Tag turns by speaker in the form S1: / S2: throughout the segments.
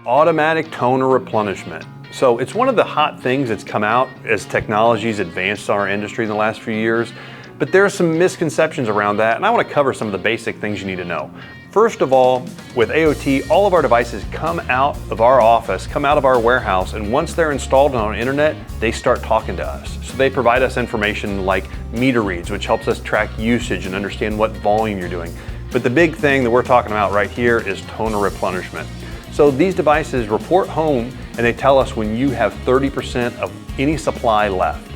S1: Automatic toner replenishment. So it's one of the hot things that's come out as technology's advanced in our industry in the last few years, but there are some misconceptions around that, and I want to cover some of the basic things you need to know. First of all, with AOT, all of our devices come out of our office, come out of our warehouse, and once they're installed on our internet, they start talking to us. So they provide us information like meter reads, which helps us track usage and understand what volume you're doing. But the big thing that we're talking about right here is toner replenishment. So these devices report home and they tell us when you have 30% of any supply left.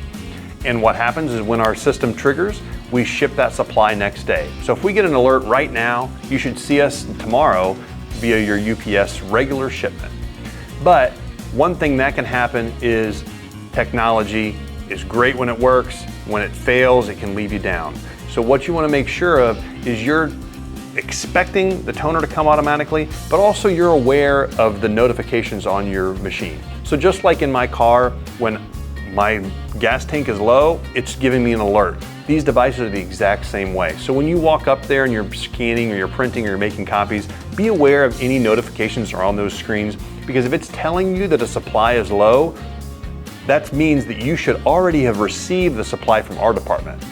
S1: And what happens is when our system triggers, we ship that supply next day. So if we get an alert right now, you should see us tomorrow via your UPS regular shipment. But one thing that can happen is technology is great when it works. When it fails, it can leave you down. So what you want to make sure of is you're expecting the toner to come automatically, but also you're aware of the notifications on your machine. So just like in my car, when my gas tank is low, it's giving me an alert. These devices are the exact same way. So when you walk up there and you're scanning or you're printing or you're making copies, be aware of any notifications that are on those screens, because if it's telling you that a supply is low, that means that you should already have received the supply from our department.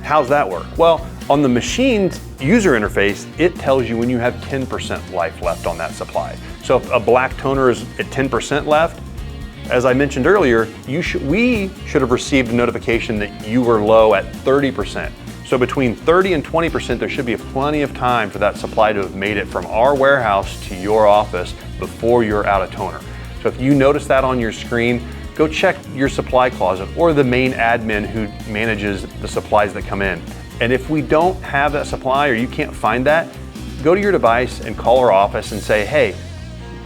S1: How's that work? Well, on the machine's user interface, it tells you when you have 10% life left on that supply. So if a black toner is at 10% left, as I mentioned earlier, we should have received a notification that you were low at 30%. So between 30 and 20%, there should be plenty of time for that supply to have made it from our warehouse to your office before you're out of toner. So if you notice that on your screen, go check your supply closet or the main admin who manages the supplies that come in. And if we don't have that supply or you can't find that, go to your device and call our office and say, hey,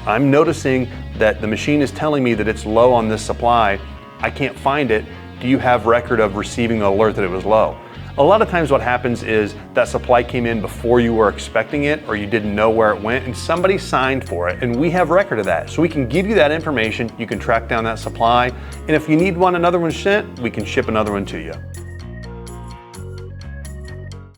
S1: I'm noticing that the machine is telling me that it's low on this supply. I can't find it. Do you have record of receiving the alert that it was low? A lot of times what happens is that supply came in before you were expecting it or you didn't know where it went and somebody signed for it, and we have record of that. So we can give you that information, you can track down that supply, and if you need another one sent, we can ship another one to you.